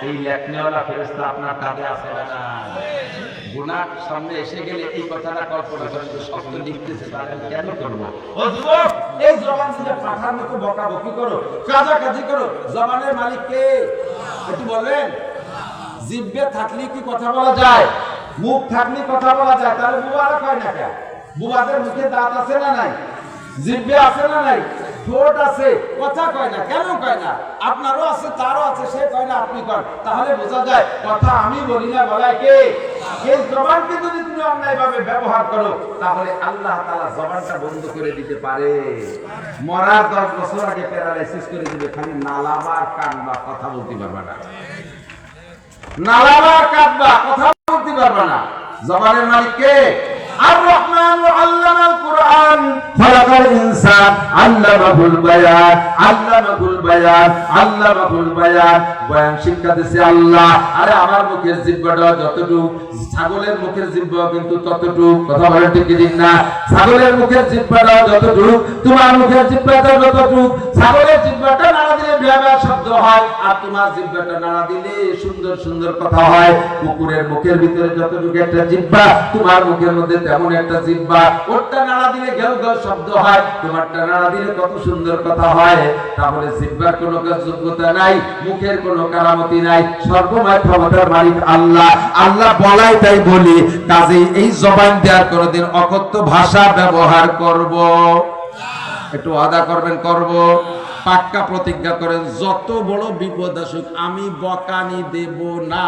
এই লেখনেওয়ালা ফেরেশতা আপনার কাঁধে আছে না? গুনাহ সামনে এসে গেলে এই কথাটা কল্পনা করেন, শক্ত লিখতেছে তাহলে কেন করব? ও যুবক, এই জবান দিয়ে পাঠার মতো বকাবকি করো, কাজাকাজি করো, জবানের মালিক কে একটু বলেন? জিহ্বা থাকলে কি কথা বলা যায়? মুখ থাকলে কথা বলা যায়? তাহলে বুবারা কয় না কেন? বুবাদের মুখে দাঁত আছে না নাই? জিহ্বা আছে না নাই? ঠোঁট আছে, কথা কয় না কেন? কয় না। আপনারও আছে, তারও আছে, সে কয় না আপনি কন, তাহলে বোঝা যায় কথা আমি বলি না, বলায় কে? এই জবানকে যদি তুমি অন্যায়ভাবে ব্যবহার করো তাহলে আল্লাহ তাআলা জবানটা বন্ধ করে দিতে পারে। মরার 10 বছর আগে প্যারালাইসিস করে দিবে, খালি নালাবার কানবা, কথা বলতে পারবে না। নালাবা কাঁদবা, কথা বলতে পারবে না। জবানের মালিক কে? আর রহমান আল্লামাল কুরআন খালাকাল ইনসান আল্লামাহুল বায়ান আল্লামাহুল বায়ান আল্লামাহুল বায়ান। বয়ান শিক্ষা দিয়েছে আল্লাহ। আরে আমার মুখের জিহ্বাটা যতটুকু, ছাগলের মুখের জিহ্বা কিন্তু ততটুকু। কথা বলেন ঠিক কি না? ছাগলের মুখের জিহ্বাটা যতটুকু, তোমার মুখের জিহ্বাটা যতটুকু। ছাগলের জিহ্বাটা নাড়া দিলে ভ্যাবা শব্দ হয়, আর তোমার জিহ্বাটা নাড়া দিলে সুন্দর সুন্দর কথা হয়। কুকুরের মুখের ভিতরে যতটুকু একটা জিহ্বা, তোমার মুখের মধ্যে তেমন একটা জিহ্বা। ওরটা নাড়া দিলে ঘেউ ঘেউ শব্দ হয়, তোমারটা নাড়া দিলে কত সুন্দর কথা হয়। তাহলে জিহ্বার কোনো যোগ্যতা নাই, মুখের কোনো কারামতি নাই, সর্বময় ক্ষমতার মালিক আল্লাহ। আল্লাহ বলাই তাই বলি, কাজেই এই জবান দেওয়ার কোনোদিন অকথ্য ভাষা ব্যবহার করব একটু আদা করবেন, করব। পাক্কা প্রতিজ্ঞা করেন, যত বড় বিপদ আসুক আমি বকানি দেব না,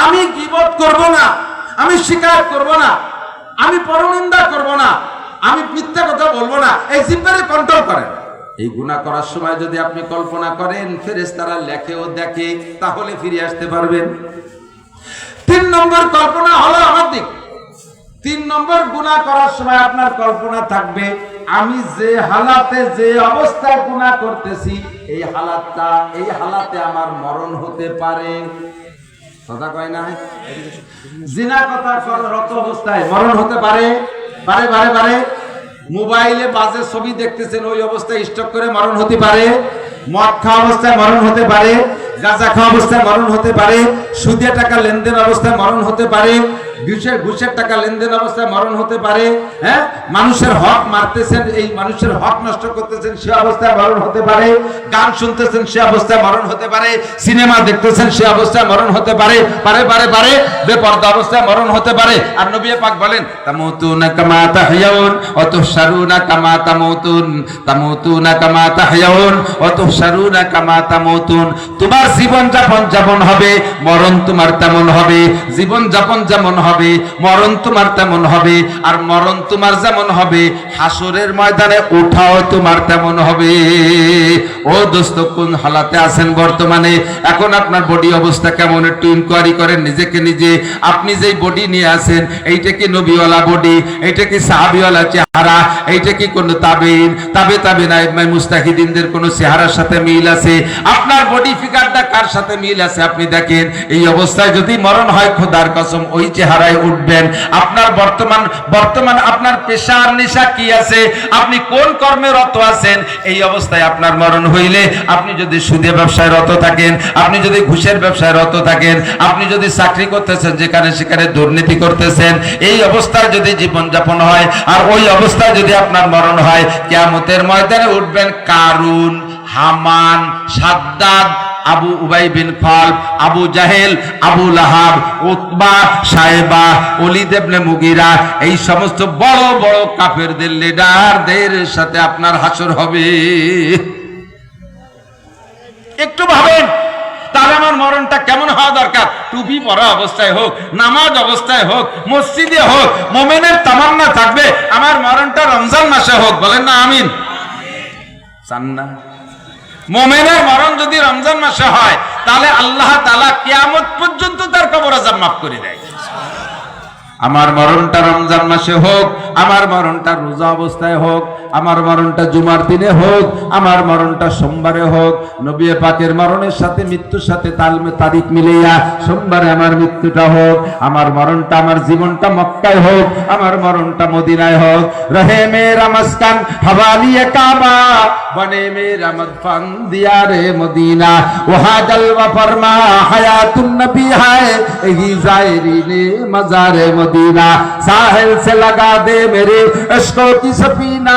আমি গীবত করব না, আমি স্বীকার করব না, আমি পরনিন্দা করব না, আমি মিথ্যা কথা বলবো না। এই জিহ্বারে কন্ট্রোল করেন। এই গুনাহ করার সময় যদি আপনি কল্পনা করেন ফেরেশতারা লেখেও দেখে, তাহলে ফিরে আসতে পারবেন। 3 নম্বর কল্পনা হলো আমার দিক। 3 নম্বর গুনাহ করার সময় আপনার কল্পনা থাকবে, আমি যে হালাতে, যে অবস্থায় গুনাহ করতেছি, এই হালাতে আমার মরণ হতে পারে। কথা কয় না? জিনা কথা রত অবস্থায় মরণ হতে পারে, পারে পারে পারে। মোবাইলে বাজে ছবি দেখতেছেন, ওই অবস্থায় স্টক করে মরণ হতে পারে। মদ খাওয়া অবস্থায় মরণ হতে পারে, গাঁজা খাওয়া অবস্থায় মরণ হতে পারে, সুদে টাকা লেনদেন অবস্থায় মরণ হতে পারে, ঘুষের টাকা লেনদেন অবস্থায় মরণ হতে পারে। হ্যাঁ, মানুষের হক মারতেছেন, এই মানুষের হক নষ্ট করতেছেন, সে অবস্থায় মরণ হতে পারে। গান শুনতেছেন, সে অবস্থায় মরণ হতে পারে। সিনেমা দেখতেছেন, সে অবস্থায় মরণ হতে পারে, পারে পারে পারে। বেপরদা অবস্থায় মরণ হতে পারে। আর নবী পাক বলেন, তামুতুনা কামা তাহইয়াউন ওয়া তুহশারুনা কামা তামুতুন, তামুতুনা কামা তাহইয়াউন ওয়া তুহশারুনা কামা তামুতুন। তোমার জীবন যাপন যেমন হবে, মরণ তোমার তেমন হবে। জীবন যাপন যেমন হবে, মরণ তোমার তেমন হবে। আর মরণ তোমার যেমন হবে, হাসরের ময়দানে ওঠাও তোমার তেমন হবে। ও দোস্ত, কোন হালাতে আছেন বর্তমানে? এখন আপনার বডি অবস্থা কেমন? একটু ইনকোয়ারি করেন নিজেকে নিজে। আপনি যেই বডি নিয়ে আছেন, এইটা কি নবীওয়ালা বডি? এইটা কি সাহাবীওয়ালা চেহারা? এইটা কি কোন তাবে মুস্তাহিদিনদের কোন চেহারার সাথে মিল আছে? আপনার বডি ফিগারটা কার সাথে মিল আছে আপনি দেখেন। এই অবস্থায় যদি মরণ হয়, খোদার কসম ওই চেহারায় উঠবেন। আপনার বর্তমান আপনার পেশা আর নেশা কি আছে, আপনি কোন কর্মে রত আছেন, এই অবস্থায় আপনার মরণ হইলে, আপনি যদি সুদে ব্যবসায় রত থাকেন, আপনি যদি ঘুষের ব্যবসায় রত থাকেন, আপনি যদি চাকরি করতেছেন, যেখানে সেখানে দুর্নীতি করতেছেন, এই অবস্থায় যদি জীবন যাপন হয়, আর ওই অবস্থায় যদি আপনার মরণ হয়, কিয়ামতের ময়দানে উঠবেন কারুন, হামান, সাদ্দাদ, আবু উবাই বিন খালব, আবু জাহেল, আবু লাহাব, উতবা, সাইবা, ওলীদ ইবনে মুগীরা, এই সমস্ত বড় বড় কাফেরদের লিডারদের সাথে আপনার হাসর হবে। একটু ভাবেন, তাহলে আমার মরণটা কেমন হওয়া দরকার? টুপি পরা অবস্থায় হোক, নামাজ অবস্থায় হোক, মসজিদে হোক, মুমিনের তামান্না থাকবে আমার মরণটা রমজান মাসে হোক। বলেন না আমিন? চান না? মুমিনের মরণ যদি রমজান মাসে হয়, তাহলে আল্লাহ তাআলা কিয়ামত পর্যন্ত তার কবর আযাব মাফ করে দেয়। আমার মরণটা রমজান মাসে হোক, আমার মরণটা রোজা অবস্থায় হোক, আমার মরণটা জুমার দিনে হোক, আমার মরণটা সোমবারে হোক, নবী পাকের মরণের সাথে মৃত্যুর সাথে তারিখ মিলিয়া সোমবারে আমার মৃত্যুটা হোক, আমার মরণটা আমার জীবনটা মক্কায় হোক, আমার মরণটা মদিনায় হোক। রহে মেরা মাসকান হওয়ালিয়ে কাবা, বনে মেরা মদফন দিয়ারে মদিনা, ওহা জলওয়া ফরমা হায়াতুন নবী হায় এহি জায়রিনে মজারে मदीना, साहिल से लगा दे मेरे इश्कों की सफीना,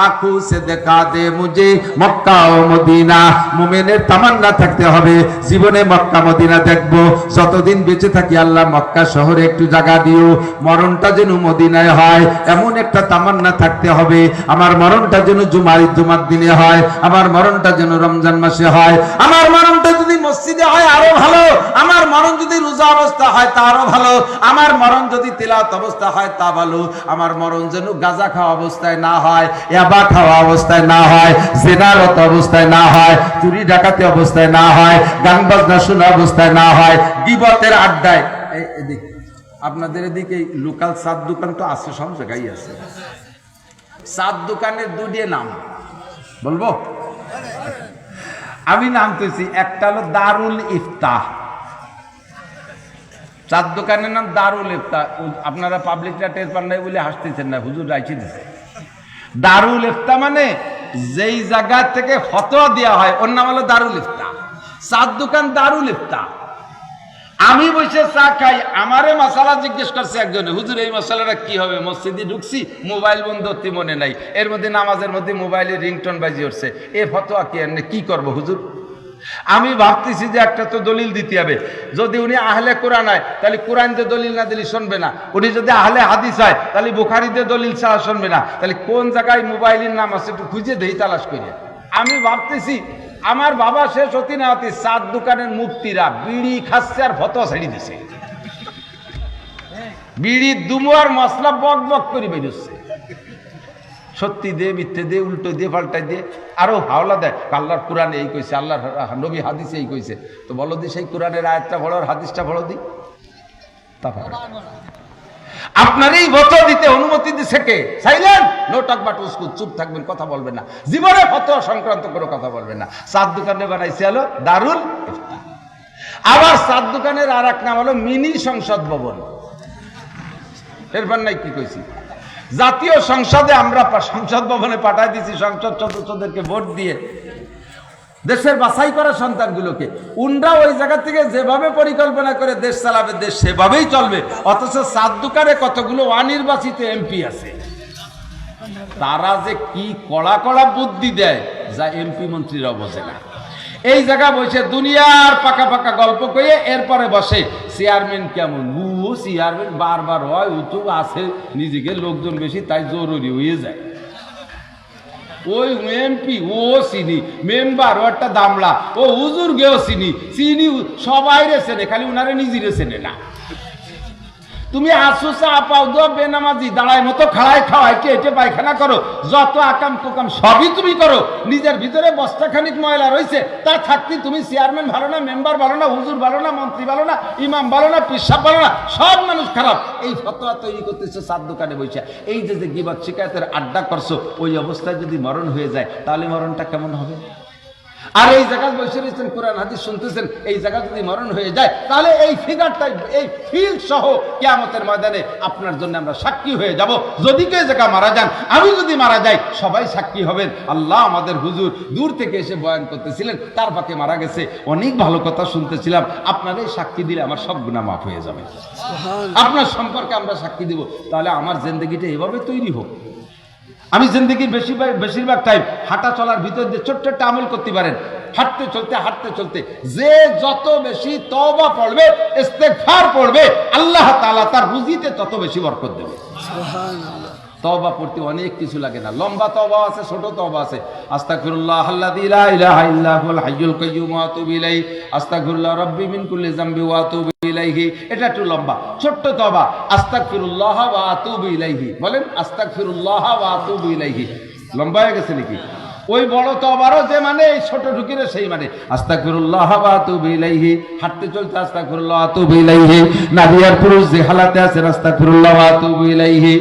आंखों से दिखा दे मुझे मक्का ও মদিনা। মুমিনের তামান্না থাকতে হবে জীবনে মক্কা মদিনা দেখবো, যতদিন বেঁচে থাকি আল্লাহ মক্কা শহরে একটু জায়গা দিও, মরণটা যেন মদিনায় হয় এমন একটা তামান্না থাকতে হবে। আমার মরণটা যেন জুমার দিনে হয়, আমার মরণটা যেন রমজান মাসে হয়, আমার মরণটা যদি মসজিদে হয় আরো ভালো, আমার মরণ যদি রোজা অবস্থা হয় তা আরো ভালো, আমার মরণ যদি তিলাওয়াত অবস্থা হয় তা ভালো, আমার মরণ যেন গাঁজা খাওয়া অবস্থায় না হয়, ইয়াবা খাওয়া অবস্থায় না হয়, জিনারত অবস্থায় না হয়, চুরি ডাকাতি অবস্থায় না হয়, গান বাজনা শোনা অবস্থায় না হয়, গীবতের আড্ডায়। এদিকে আপনাদের এদিকে লোকাল চাঁদ দোকান তো আছে, সব জায়গায় আছে। চাঁদ দোকানের দুটি নাম বলবো, আমি নাম তুলছি, একটা হলো দারুল ইফতাহ, চার দোকানের নাম দারুল ইফতাহ। আপনারা পাবলিকরা টের পান নাই বলে হাসতেছেন না, হুজুর রাইখে দিছে। দারুল ইফতাহ মানে যেই জায়গা থেকে ফতোয়া দেওয়া হয় ওর নাম হলো দারুল ইফতাহ। চার দোকান দারুল ইফতাহ। আমি বসে চা খাই, আমারে মশালা জিজ্ঞেস করছে একজনে, হুজুর এই মশালাটা কি হবে? মসজিদে ঢুকছি, মোবাইল বন্ধ হতে মনে নাই, এর মধ্যে নামাজের মধ্যে মোবাইলে রিংটোন বাজি উঠছে, এ ফতোয়া কি এমনি কি করবো হুজুর? আমি ভাবতেছি যে একটা তো দলিল দিতে হবে, যদি উনি আহলে কোরআন হয় তাহলে কোরআন দিয়ে দলিল না দিলে শুনবে না, উনি যদি আহলে হাদিস হয় তাহলে বুখারীতে দলিল ছাড়া শুনবে না, তাহলে কোন জায়গায় মোবাইলের নাম আছে একটু খুঁজে দেই তালাশ করিয়া। আমি ভাবতেছি আমার বাবা শেষ হতি না হতি চার দোকানের মুফতিরা বিড়ি খাচ্ছে আর ফতোয়া ছাড়ি দিছে, বিড়ি দুমুয়ার মশলা বক বক করে বেরোচ্ছে, সত্যি দিয়ে মিথ্যে দিয়ে উল্টো দিয়ে পাল্টাই দিয়ে আরো হাওলা দেয়, আল্লাহর কোরআনে এই কইছে, আল্লাহর নবী হাদিসে এই কইছে, তো বলো দি সেই কোরআনের আয়াতটা বড় আর হাদিসটা বড় দি। আপনার এই ফতোয়া দিতে অনুমতি দিছে কে? সাইলেন্ট, নো টক বাট উস্কুত, চুপ থাকবেন, কথা বলবেন না, জীবনে ফতোয়া সংক্রান্ত কোনো কথা বলবেন না। চার দোকানে বানাইছে হলো দারুল ইফতাহ। আবার চার দোকানের আর এক নাম হলো মিনি সংসদ ভবন। এরপর নাই কি কইছি, জাতীয় সংসদে আমরা সংসদ ভবনে পাঠাই দিছি সংসদ সদস্যদেরকে ভোট দিয়ে, দেশের বাছাই করা সন্তানগুলোকে, উনরা ওই জায়গা থেকে যেভাবে পরিকল্পনা করে দেশ চালাবে দেশ সেভাবেই চলবে। অথচ চার দোকানে কতগুলো অনির্বাচিত এমপি আছে, তারা যে কি কড়া কড়া বুদ্ধি দেয় যা এমপি মন্ত্রীরা বোঝে না। এই জায়গা বসে দুনিয়ার পাকা পাকা গল্প কয়ে এরপরে বসে চেয়ারম্যান কেমন, চেয়ারম্যান বারবার হয়, উঁচু আছে, নিজেকে লোকজন বেশি তাই জরুরি হয়ে যায়। ওই এমপি ও চিনি, মেম্বার ও একটা দামলা, ও হুজুর গেও চিনি, চিনি সবাই রে চেনে, খালি উনারে নিজেরে চেনে না। তুমি আসো চা পাও দো বেনামাজি দাঁড়ায় মতো খাড়ায় খাওয়াই কে এটে পায়খানা করো, যত আকাম কুকাম সবই তুমি করো, নিজের ভিতরে বস্তাখানিক ময়লা রয়েছে, তা থাকতে তুমি চেয়ারম্যান ভালো না, মেম্বার ভালো না, হুজুর ভালো না, মন্ত্রী ভালো না, ইমাম ভালো না, পিসাব ভালো না, সব মানুষ খারাপ। এই ফতোয়া তৈরি করতেছো চার দোকানে বসে, এই যে গীবত শিকায়তের আড্ডা করছো, ওই অবস্থায় যদি মরণ হয়ে যায় তাহলে মরণটা কেমন হবে? আর এই জায়গায় বসে রয়েছেন কোরআন হাদিস শুনতেছেন, এই জায়গা যদি মরণ হয়ে যায় তাহলে এই ফিগারটাই, এই ফিল্ড সহ কিয়ামতের ময়দানে আপনার জন্য আমরা সাক্ষী হয়ে যাব। যদি কেউ জায়গা মারা যান, আমি যদি মারা যাই, সবাই সাক্ষী হবেন। আল্লাহ আমাদের হুজুর দূর থেকে এসে বয়ান করতেছিলেন, তার পাকে মারা গেছে, অনেক ভালো কথা শুনতেছিলাম, আপনারাই সাক্ষী দিলে আমার সব গুনাহ মাফ হয়ে যাবে। আপনার সম্পর্কে আমরা সাক্ষী দিব, তাহলে আমার জিন্দেগিটা এভাবে তৈরি হোক। আমি জিন্দগির বেশিরভাগ টাইম হাঁটা চলার ভিতর দিয়ে ছোট্ট একটা আমল করতে পারেন, হাঁটতে চলতে যে যত বেশি তওবা পড়বে, ইস্তেগফার পড়বে, আল্লাহ তাআলা তার রুজিতে তত বেশি বরকত দেবে। সুবহানাল্লাহ। তওবা পড়তে অনেক কিছু লাগে না, লম্বা তওবা আছে, ছোট তওবা আছে। আস্তাগফিরুল্লাহ আল্লাযী লা ইলাহা ইল্লা হুয়াল হাইয়ুল কাইয়্যুম ওয়া আতুবু ইলাইহি, আস্তাগফিরুল্লাহ রাব্বি মিন কুল্লি যামবি ওয়া আতুবু ইলাইহি। এটা একটু লম্বা। ছোট্ট তওবা আস্তাগফিরুল্লাহ ওয়া আতুবু ইলাইহি, বলেন আস্তাগফিরুল্লাহ ওয়া আতুবু ইলাইহি। লম্বা হয়ে গেছে নাকি? ওই বড় তওবারও যে মানে, এই ছোট ঢুকিরে সেই মানে। আস্তাগফিরুল্লাহ ওয়া আতুবু ইলাইহি, হাঁটতে চলতে আস্তাগফিরুল্লাহ ওয়া আতুবু ইলাইহি, নারী আর পুরুষ যে হালাতে আছেন আস্তাগফিরুল্লাহ ওয়া আতুবু ইলাইহি।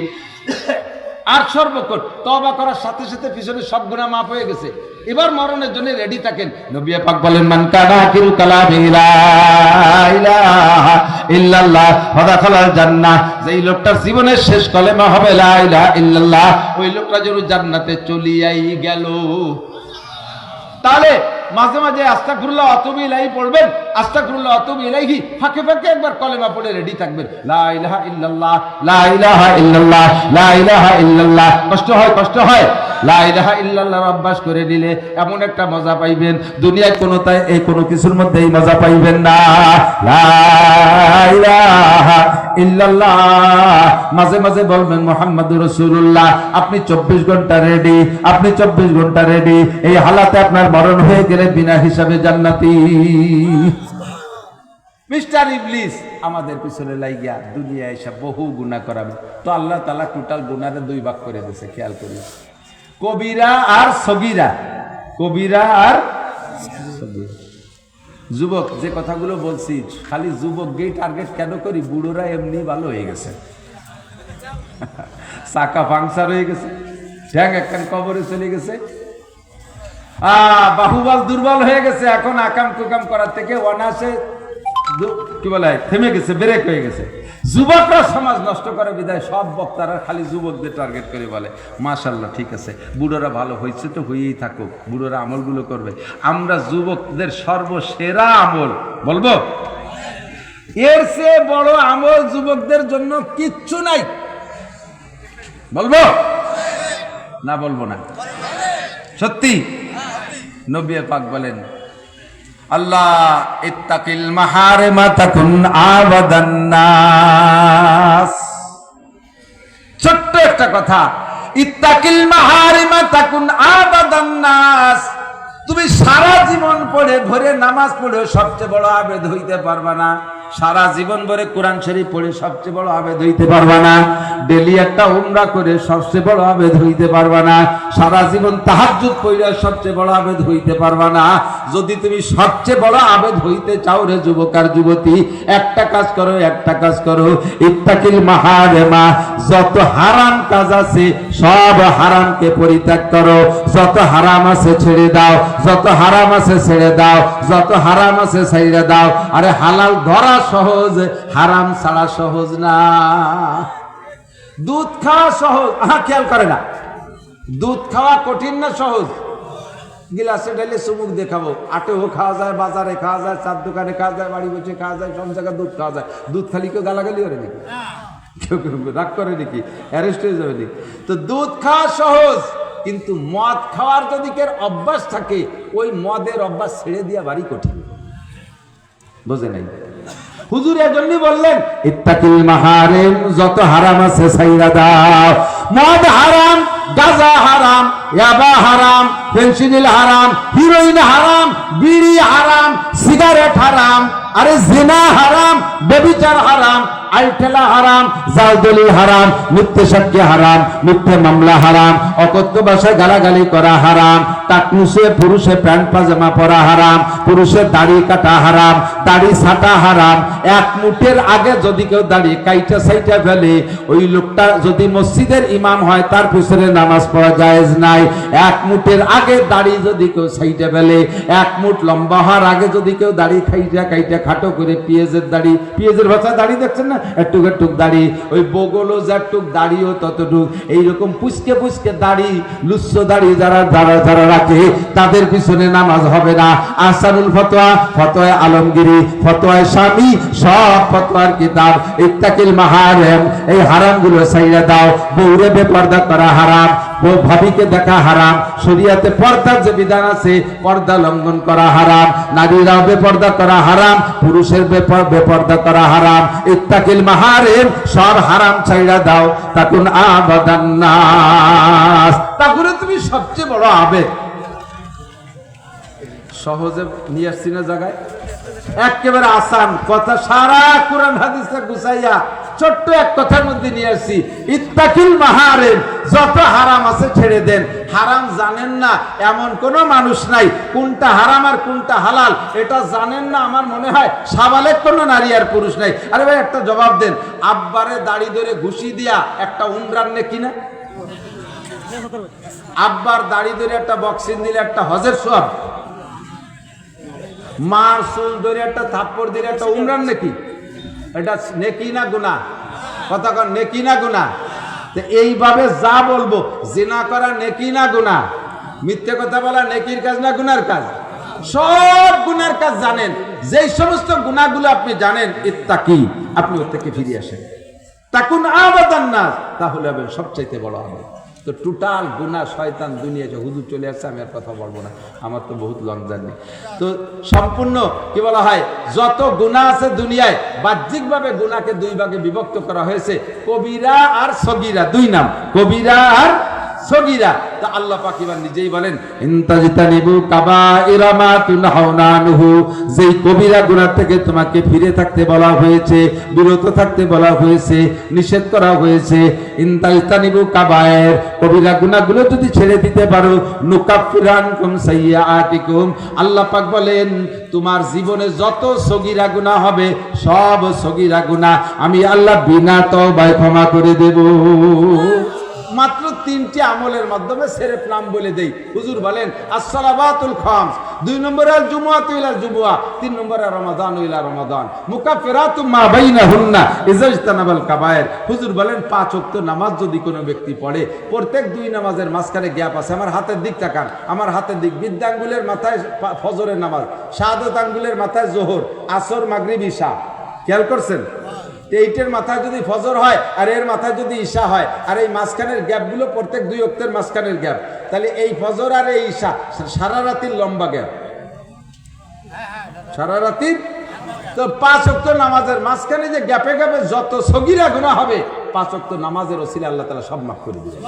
আর সর্বক্ষণ তওবা করার সাথে সাথে পিছনে সব গুনাহ মাফ হয়ে গেছে, এবার মরণের জন্য রেডি থাকেন। নবী পাক বলেন, মান কানা আখিরু কালামি লা ইলাহা ইল্লাল্লাহ ফাদাখালাল জান্নাহ, যেই লোকটার জীবনের শেষ কলেমা হবে লা ইলাহা ইল্লাল্লাহ, ওই লোকটা যেন জান্নাতে চলিয়াই গেল। তাহলে মাঝে মাঝে আস্তাগফিরুল্লাহ ওয়া আতুবু ইলাইহি পড়বেন, আস্তাগফিরুল্লাহ ওয়া আতুবু ইলাইহি, ফাঁকে ফাঁকে একবার কলেমা পড়ে রেডি থাকবেন, লা ইলাহা ইল্লাল্লাহ, লা ইলাহা ইল্লাল্লাহ, লা ইলাহা ইল্লাল্লাহ। কষ্ট হয়, কষ্ট হয়। লা ইলাহা ইল্লাল্লাহ অভ্যাস করে নিলে এমন একটা মজা পাইবেন, দুনিয়ায় কোনো কিছুর মধ্যে এই মজা পাইবেন না। লা ইলাহা ইল্লাল্লাহ মাঝে মাঝে বলবেন মুহাম্মাদুর রাসূলুল্লাহ। আপনি 24 ঘন্টা রেডি, আপনি 24 ঘন্টা রেডি। এই হালাতে আপনার মরণ হয়ে গেলে বিনা হিসাবে জান্নাতি। মিস্টার ইবলিস আমাদের পিছনে লাইগা দুনিয়ায় এসে বহু গুনাহ করাবে, তো আল্লাহ তাআলা টোটাল গুনাহরে 2 ভাগ করে দিয়েছে। খেয়াল করি, কবিরা আর সগীরা, কবিরা আর সগীরা। যুবক যে কথাগুলো বলছি, খালি যুবককেই টার্গেট কেন করি? বুড়োরা এমনি ভালো হয়ে গেছে, চাকা পাংচার হয়ে গেছে, ঠ্যাং একখান কবরে চলে গেছে, বাহুবল দুর্বল হয়ে গেছে। এখন আকাম কুকাম করার থেকে অনাসে কি বলে থেমে গেছে, ব্রেক হয়ে গেছে। যুবকরা সমাজ নষ্ট করে বিদায় সব বক্তারা খালি যুবকদের টার্গেট করে বলে মাশাআল্লাহ ঠিক আছে, বুড়োরা ভালো হয়েছে তো হয়েই থাকুক, বুড়োরা আমলগুলো করবে। আমরা যুবকদের সর্বসেরা আমল বলবো, এর চেয়ে বড় আমল যুবকদের জন্য কিচ্ছু নাই। বলবো না? বলবো না? সত্যি নবী পাক বলেন, আল্লাহ ইত্তাকিল মাহারিমা তাকুন আবাদান নাস। ছোট্ট একটা কথা, ইত্তাকিল মাহারিমা তাকুন আবাদান নাস। তুমি সারা জীবন পড়ে ভরে নামাজ পড়ে সবচেয়ে বড় আবেদ হইতে পারবা না, সারা জীবন ভরে কোরআন শরীফ পড়ে সবচেয়ে বড় আবেদ হইতে পারবা না, ডেলি একটা উমরা করে সবচেয়ে বড় আবেদ হইতে পারবা না, সারা জীবন তাহাজ্জুদ পড়ে সবচেয়ে বড় আবেদ হইতে পারবা না। যদি তুমি সবচেয়ে বড় আবেদ হইতে চাও রে যুবক আর যুবতী, একটা কাজ করো, একটা কাজ করো, ইত্তাকিল মাহারিমা। যত হারাম কাজ আছে সব হারামকে পরিত্যাগ করো, যত হারাম আছে ছেড়ে দাও, যত হারাম আছে ছেড়ে দাও, যত হারাম আছে ছেড়ে দাও। আরে হালাল ধরা সহজ, হারাম ছাড়া সহজ না। দুধ খাওয়া সহজ, খেয়াল করে না, দুধ খাওয়া কঠিন না সহজ? গিলাসে ঢেলে চুমুক দেখাবো, আটেও খাওয়া যায়, বাজারে খাওয়া যায়, চার দোকানে খাওয়া যায়, বাড়ি বসে খাওয়া যায়, সব জায়গায় দুধ খাওয়া যায়। দুধ খালি কেউ গালাগালি করে নাকি? কেউ কেউ রাগ করে নাকি? অ্যারেস্ট হয়ে যাবে নাকি? তো দুধ খাওয়া সহজ, কিন্তু মদ খাওয়ার যদি কেউ অভ্যাস থাকে, ওই মদের অভ্যাস ছেড়ে দিয়া বাড়ি কঠিন। বোঝে নাই? হুজুর এজন্য বললেন ইত্তাকিল মাহারিম, যত হারাম আছে ছাইরা দাও। মদ হারাম, গাঁজা হারাম, ইয়াবা হারাম, ফেনসিডিল হারাম, হিরোইন হারাম, বিড়ি হারাম, সিগারেট হারাম, আরে জিনা হারাম, ব্যভিচার হারাম, আইঠেলা হারাম, জালদলি হারাম, মিথ্যে সাক্ষী হারাম, মিথ্যে মামলা হারাম, অকথ্য ভাষায় গালাগালি করা হারাম, টাকনুসে পুরুষে প্যান্ট পাজামা পরা হারাম, পুরুষের দাড়ি কাটা হারাম, দাড়ি ছাটা হারাম। এক মুঠের আগে যদি কেউ দাড়ি কাইটা সাইটা ফেলে, ওই লোকটা যদি মসজিদের ইমাম হয় তার পিছনে নামাজ পড়া জায়েজ নাই। এক মুঠের আগে দাড়ি যদি কেউ সাইটা ফেলে, এক মুঠ লম্বা হওয়ার আগে যদি কেউ দাড়ি কাইটা খাটো করে পেঁয়াজের দাড়ি, পেঁয়াজের ভাষায় দাড়ি দেখছেন না, একটুক একটুক দাড়ি, ওই বগলও যাটুক দাড়িও ততটুক, এইরকম পুচকে পুচকে দাড়ি, লুচ্ছ দাড়ি যারা যারা যারা রাখে তাদের পিছনে নামাজ হবে না। আহসানুল ফতোয়া, ফতোয়া আলমগিরি, ফতোয়া স্বামী, সব ফতোয়ার কিতাব। ইত্তাকিল মাহারিম, এই হারামগুলো ছাইড়া দাও। বউরে বেপর্দা করা হারাম, ভাবিকে দেখা হারাম, শরীয়তে পর্দার যে বিধান আছে পর্দা লঙ্ঘন করা হারাম, নারীরাও বেপর্দা করা হারাম, পুরুষের বেপর্দা করা হারাম। ইত্তাকিল মাহারিম, সব হারাম ছাইড়া দাও। তাকুন আবাদান নাস, তাহলে তুমি সবচেয়ে বড় আবেদ। সহজে নিয়ে আসছি না জায়গায়, একেবারে আসান কথা, সারা কোরআন হাদিসে গুছাইয়া ছোট্ট এক কথার মধ্যে নিয়ে আসছি। ইত্তাকিল মাহারিম, যত হারাম আছে ছেড়ে দেন। হারাম জানেন না এমন কোন মানুষ নাই, কোনটা হারাম আর কোনটা হালাল এটা জানেন না আমার মনে হয় সাবালেক কোন নারী আর পুরুষ নাই। আরে ভাই একটা জবাব দেন, আব্বারে দাড়ি ধরে ঘুষি দিয়া একটা উমরান নেকি না? আব্বার দাড়ি ধরে একটা বক্সিং দিলে একটা হজের সওয়াব, মার চুল ধরে একটা থাপ্পড় দিলে একটা উমরান নেকি? এটা নেকি না গুনাহ? কথা কন, নেকি না গুনাহ? তো এইভাবে যা বলবো, জিনা করা নেকি না গুনাহ, মিথ্যে কথা বলা নেকির কাজ না গুনার কাজ? সব গুনার কাজ জানেন। যেই সমস্ত গুনাহগুলো আপনি জানেন ইত্তাকি, আপনি ওর থেকে ফিরে আসেন, তাকুন আবাদান নাস, তাহলে হবে সবচাইতে বড় হবে। তো টোটাল গুনাহ শয়তান দুনিয়া যে হুজুর চলে আসছে, আমি আর কথা বলবো না, আমার তো বহুত লং জার্নি। তো সম্পূর্ণ কি বলা হয়, যত গুনাহ আছে দুনিয়ায় বাহ্যিকভাবে গুনাহকে দুই ভাগে বিভক্ত করা হয়েছে, কবিরা আর সগীরা, দুই নাম, কবিরা আর সগীরা। তা আল্লাহ পাক এবার নিজেই বলেন ইনতাজতানিবু কাবাইরা মা তুনহাউনা আনহু, যেই কবিরা গুনাহ থেকে তোমাকে ফিরে থাকতে বলা হয়েছে, বিরত থাকতে বলা হয়েছে, নিষেধ করা হয়েছে। ইনতাজতানিবু কাবায়ের, কবিরা গুনাহগুলো যদি ছেড়ে দিতে পারো, নুকাফিরানকুম সাইয়্যাতিকুম, আল্লাহ পাক বলেন তোমার জীবনে যত সগীরা গুনাহ হবে সব সগীরা গুনাহ আমি আল্লাহ বিনা তওবায় ক্ষমা করে দেব। মাত্র তিনটি আমলের মাধ্যমে সেরেফ নাম বলে দেই। হুজুর বলেন আসসালাওয়াতুল খামস, 2 নম্বরে আল জুমআতু ইলা জুমআ, 3 নম্বরে রমাদানু ইলা রমাদান, মুকাফিরাতু মা বাইনাহুন্না ইজাজতানাবাল কাবায়ের। হুজুর বলেন 5 ওয়াক্ত নামাজ যদি কোনো ব্যক্তি পড়ে, প্রত্যেক 2 নামাজের মাঝখানে গ্যাপ আছে। আমার হাতের দিক তাকান, আমার হাতের দিক, বৃদ্ধাঙ্গুলের মাথায় ফজরের নামাজ, শাহাদাত আঙ্গুলের মাথায় যোহর, আসর, মাগরিব, ঈশা। খেয়াল করছেন? এইটার মাথায় যদি ফজর হয় আর এর মাথায় যদি ঈশা হয়, আর এই মাঝখানের গ্যাপগুলো প্রত্যেক 2 ওয়াক্তের মাঝখানের গ্যাপ, তাহলে এই ফজর আর এই ঈশা সারা রাতের লম্বা গ্যাপ, সারা রাতের। তো 5 ওয়াক্ত নামাজের মাঝখানে যে গ্যাপে গ্যাপে যত সগীরা গুনাহ হবে 5 ওয়াক্ত নামাজের ওসিলায় আল্লাহ তাআলা সব মাফ করে দিবেন।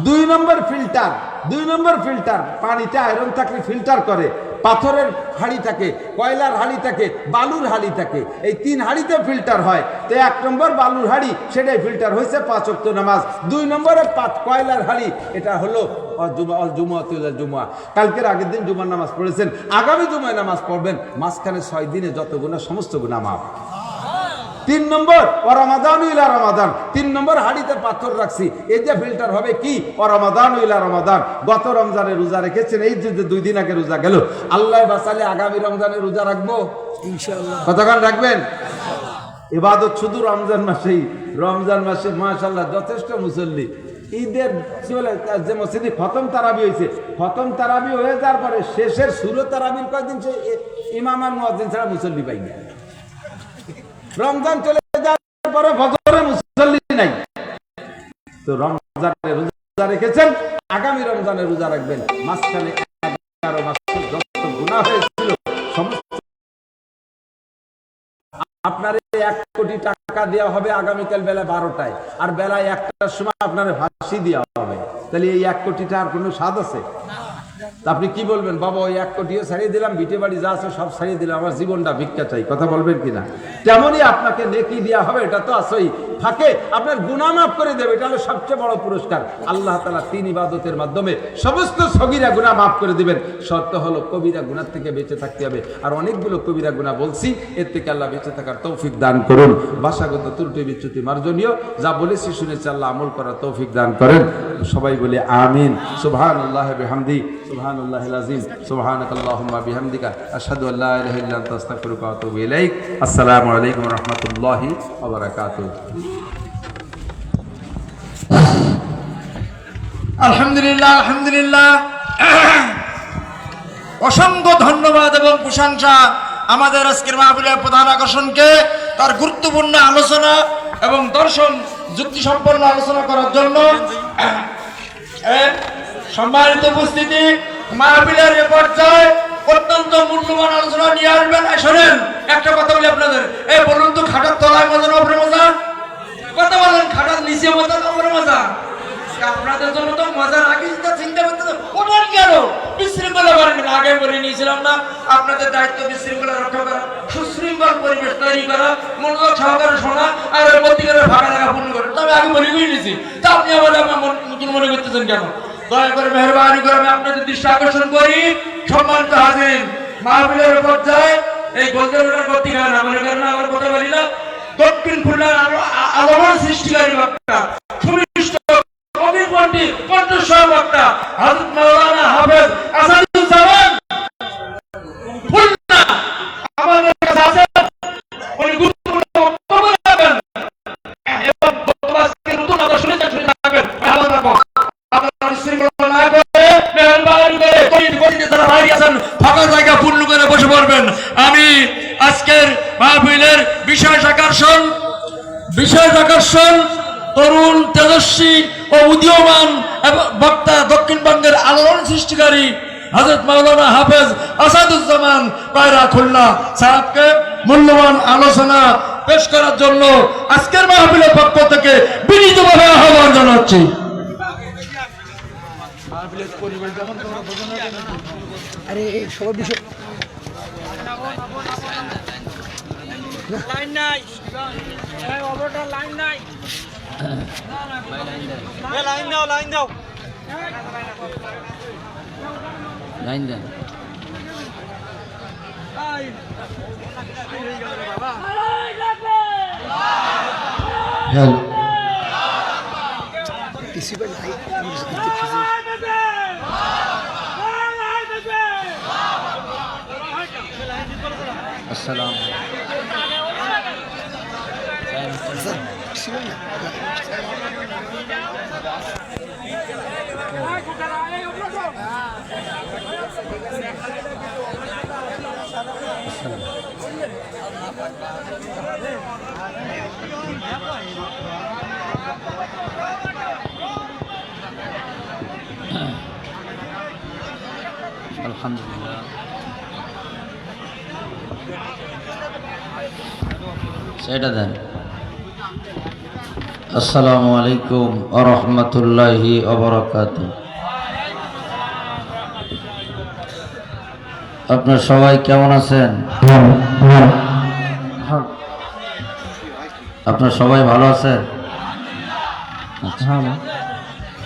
2 নম্বর ফিল্টার, 2 নম্বর ফিল্টার, পানিতে আয়রন থাকলে ফিল্টার করে, পাথরের হাড়ি থাকে, কয়লার হাড়ি থাকে, বালুর হাড়ি থাকে, এই 3 হাড়িতে ফিল্টার হয়। তো 1 নম্বর বালুর হাড়ি, সেটাই ফিল্টার হয়েছে 5 ওয়াক্ত নামাজ। 2 নম্বরে কয়লার হাড়ি, এটা হলো জুমআতুল জুমআ, কালকের আগের দিন জুমার নামাজ পড়েছেন, আগামী জুমায় নামাজ পড়বেন, মাঝখানে 6 দিনে যত গুনাহ সমস্ত গুনাহ মাফ। 3 নম্বর রমাদানু ইলা রমাদান, 3 নম্বর হাড়িতে পাথর রাখছি, এই যে ফিল্টার হবে কি রমাদানু ইলা রমাদান। গত রমজানে রোজা রেখেছেন, এই যে 2 দিন আগে রোজা গেল, আল্লাহ বাঁচালে আগামী রমজানে রোজা রাখবো ইনশাআল্লাহ। কতক্ষণ রাখবেন? ইবাদত শুধু রমজান মাসেই, রমজান মাসে মাশাআল্লাহ যথেষ্ট মুসল্লি। ঈদের যে মসজিদে খতম তারাবি হয়েছে, খতম তারাবি হয়ে যাওয়ার পরে শেষের সূরা তারাবির কয়েকদিন ইমাম আর মুয়াজ্জিন ছাড়া মুসল্লি পাই না। রমজান চলে যাওয়ার পরে ফজরে মুসল্লি নাই। তো রমজানে রোজা রেখেছেন, আগামী রমজানে রোজা রাখবেন, মাঝখানে 11 মাস যত গুনাহ হয়েছিল সমস্ত আপনার 1 কোটি টাকা দেওয়া হবে আগামীকাল বেলা 12টায়, আর বেলা 1টার সময় আপনার ফাঁসি দেওয়া হবে। তাহলে এই 1 কোটিটা আর কোনো স্বাদ আছে? আপনি কি বলবেন, বাবা ওই 1 কোটিও ছাড়িয়ে দিলাম, ভিটে বাড়ি যা আছে সব ছাড়িয়ে দিলাম, আমার জীবনটা ভিক্ষা চাই, কথা বলবেন কিনা? তেমনই আপনাকে নেকি দেওয়া হবে, এটা তো আসেই, ফাঁকে আপনার গুনাহ মাফ করে দেবে, এটা হলো সবচেয়ে বড় পুরস্কার। আল্লাহ তাআলা 3 ইবাদতের মাধ্যমে সমস্ত সগীরা গুনাহ মাফ করে দিবেন। শর্ত হলো কবিরা গুনাহ থেকে বেঁচে থাকতে হবে। আর অনেকগুলো কবিরা গুনাহ বলছি, এর থেকে আল্লাহ বেঁচে থাকার তৌফিক দান করুন। ভাষাগত ত্রুটি বিচ্যুতি মার্জনীয়, যা বলেছি শুনেছি আল্লাহ আমল করার তৌফিক দান করেন। সবাই বলে আমিন। সুবহানাল্লাহি ওয়া বিহামদিহি, সুবহানাল্লাহিল আযীম, সুবহানাকাল্লাহুম্মা বিহামদিকা, আশহাদু আল্লা ইলাহা ইল্লা আনতা, আস্তাগফিরুকা ওয়া আতুবু ইলাইক। আসসালামু আলাইকুম ওয়া রাহমাতুল্লাহি ওয়া বারাকাতুহু। আলহামদুলিল্লাহ, আলহামদুলিল্লাহ, অসংখ্য ধন্যবাদ এবং প্রশংসা আমাদের আজকের মাহফিলের প্রধান আকর্ষণকে তার গুরুত্বপূর্ণ আলোচনা এবং দর্শন যুক্তি সম্পন্ন আলোচনা করার জন্য। সম্মানিত উপস্থিতি, মাহফিলের এ পর্যায়ে অত্যন্ত মূল্যবান আলোচনা নিয়ে আসবেন। শোনেন, একটা কথা বলি আপনাদের, এই বলুন তো, খাটার তলায় মজা না উপরে মজা? কথা বলেন, খাটার নিচে মজা না উপরে মজা? আপনাদের জন্য তো মজার আগে চিন্তা করতে ওঠার কি আরো বিশৃঙ্খলা করেন। আগে বলে নিয়েছিলাম না, আপনাদের দায়িত্ব বিশৃঙ্খলা রক্ষা করা, সুশৃঙ্খলা সুশৃঙ্খল পরিবেশ তৈরি করা, মনোযোগ সহকারে শোনা, আর ওই মধ্যিখানে ফাঁকা জায়গা পূর্ণ করে। তবে আমি মনে করে নিয়েছি, তা আপনি আবার নতুন মনে করতেছেন কেন? দয়া করে মেহরবানি করে আমি আপনাদের দৃষ্টি আকর্ষণ করি, সম্মানিত হাজির, মাহফিলের পর্যায়ে এই গোলদের মধ্যিখানে না মনে করেন, আমার কথা বলি না, দক্ষিণ খুলনার আলোড়ন সৃষ্টিকারী বক্তা, সুমিষ্ট কবির কণ্ঠস্বর বক্তা হযরত মাওলানা হাফেজ আসাদুজ্জামান খুলনা আমাদের কাছে আছেন। উনি গুরুত্বপূর্ণ বক্তব্য রাখবেন এবং বক্তব্য আজকে নতুন কথা শুনে থাকবেন। ভালো থাকুন। আপনারা শৃঙ্খলা না করে মেহরবানি করে তৈরি গতিতে যারা বাইরে আছেন ফাঁকা জায়গা পূর্ণ করে বসে পড়বেন। আমি আজকের মাহফিলের বিশেষ আকর্ষণ তরুণ, তেজস্বী ও উদীয়মান বক্তা, দক্ষিণবঙ্গের আলোড়ন সৃষ্টিকারী হযরত মাওলানা হাফেজ আসাদুজ্জামান পায়রা খুলনা সাহেবকে মূল্যবান আলোচনা পেশ করার জন্য আজকের মাহফিলের পক্ষ থেকে বিনীতভাবে আহ্বান জানাচ্ছি। আরে সবার বিষয় লাইন নাই, এই অবটার লাইন নাই, লাইন দাও, লাইন দাও, লাইন দেন। হ্যালো, কিছু ভাই আসসালাম। আলহামদুলিল্লাহ। সেটা দেন। আসসালামু আলাইকুম ওয়া রাহমাতুল্লাহি ওয়া বারাকাতুহু। আপনারা সবাই কেমন আছেন? আপনারা সবাই ভালো আছেন?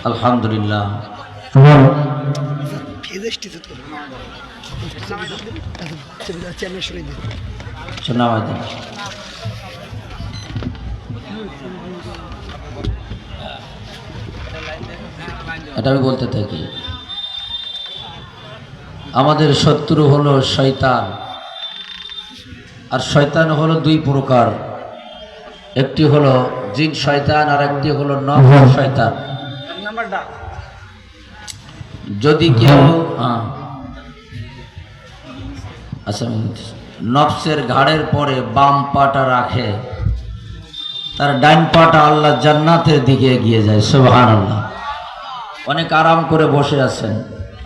আলহামদুলিল্লাহ। শোনাবাই দেন। এটা আমি বলতে থাকি, আমাদের শত্রু হলো শয়তান, আর শয়তান হলো দুই প্রকার, একটি হলো জিন শয়তান আর একটি হলো নফস শয়তান। যদি কেউ আচ্ছা নফসের ঘাড়ের পরে বাম পাটা রাখে, তার ডান পাটা আল্লাহ জান্নাতের দিকে এগিয়ে যায়। সুবহানাল্লাহ। অনেক আরাম করে বসে আছেন,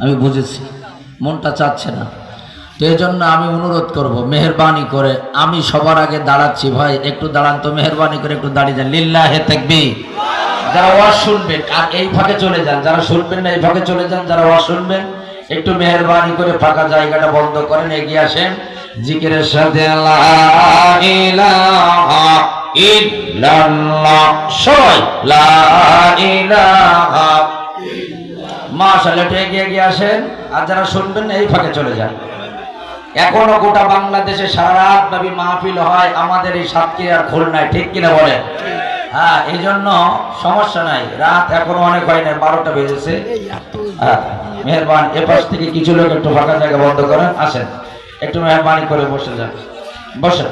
আমি বুঝেছি, মনটা চাচ্ছে না। তো এই জন্য আমি অনুরোধ করব, মেহরবানি করে, আমি সবার আগে দাঁড়াচ্ছি, ভাই একটু দাঁড়ান তো, মেহরবানি করে একটু দাঁড়িয়ে যান। লিল্লাহে তাকবীর। যারা ওয়াজ শুনবেন আর এই ফাঁকে চলে যান, যারা শুনবেন না এই ফাঁকে চলে যান, যারা ওয়াজ শুনবেন একটু মেহরবানি করে ফাঁকা জায়গাটা বন্ধ করেন, এগিয়ে আসেন। জিকিরের সাথে লা ইলাহা ইল্লাল্লাহ, সবাই লা ইলাহা। মাশাআল্লাহ, এগিয়ে আসেন। আর যারা শুনবেন না এই ফাঁকে চলে যান। এখনো গোটা বাংলাদেশে সারা রাত ব্যাপী মাহফিল হয় আমাদের এই সাতক্ষীরা আর খুলনায়, ঠিক কিনা বলেন? হ্যাঁ, এই জন্য সমস্যা নাই, রাত এখনো অনেক হয় না, 12টা বেজেছে। হ্যাঁ, মেহরবানি এপাশ থেকে কিছু লোক একটু ফাঁকা জায়গা বন্ধ করেন, আসেন, একটু মেহরবানি করে বসে যান, বসেন।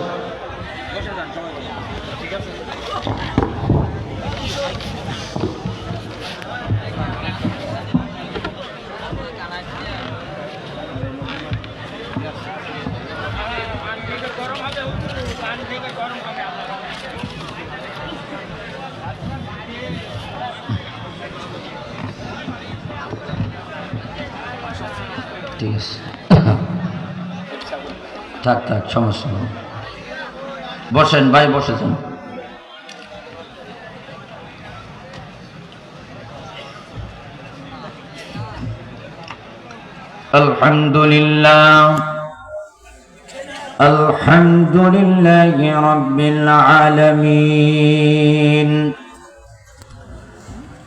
ঠিক আছে, থাক থাক, সমস্যা নেই, বসেন ভাই, বসেছেন। আলহামদুলিল্লাহ الحمد لله رب العالمين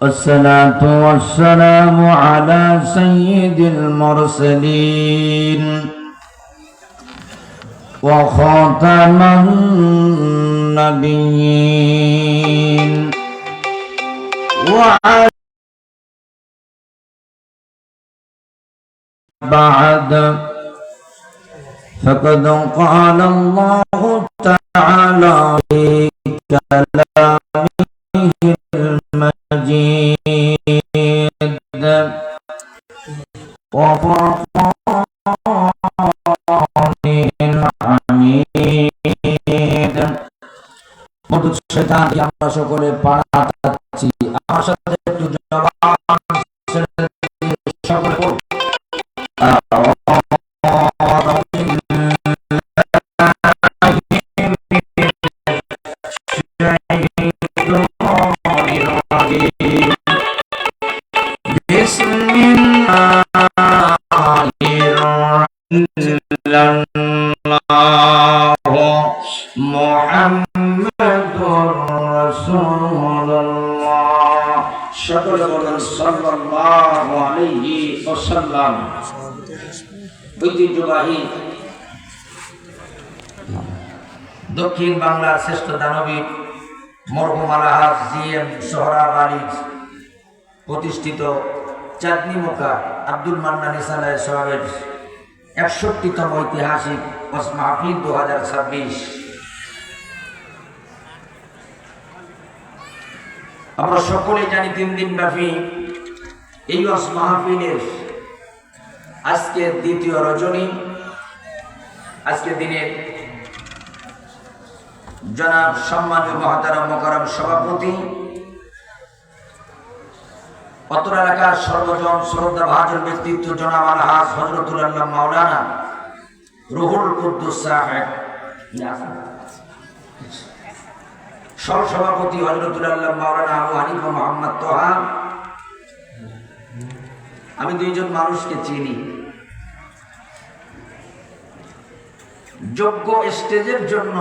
والصلاة والسلام على سيد المرسلين وخاتم النبيين وعلى بعد فقد قال الله تعالى في كلامه المجيد وفرقانه الحميد মধুর শয়তান কি আমরা সকলে পাঠাচ্ছি আমার সাথে একটু জবান সকলে পড়ুন ঐতিহ্যবাহী দক্ষিণ বাংলার শ্রেষ্ঠ দানবীর মরহুম আলহাজ জিএম সোহরাব আলী প্রতিষ্ঠিত চাঁদনী মুখা আব্দুল মান্নান ইসালাহ সাহেবের ৬১তম ঐতিহাসিক ওয়াজ মাহফিল ২০২৬। আমরা সকলেই জানি ৩ দিন ব্যাপী এই ওয়াজ মাহফিলের আজকে দ্বিতীয় রজনী। আজকে দিনের জনাব সম্মানীয় মহতারাম মোকাররম সভাপতি, অত্র এলাকার সর্বজন শ্রদ্ধা ভাজন ব্যক্তিত্ব জনাব আলহাজ হযরতুল আল্লাহ মাওলানা রুহুল কুদ্দুস সাহেব, সভাপতি হযরতুল আল্লাহ মাওলানা আবু হানিফা মোহাম্মদ তোহা। আমি দুইজন মানুষকে চিনি, যোগ্য স্টেজের জন্য,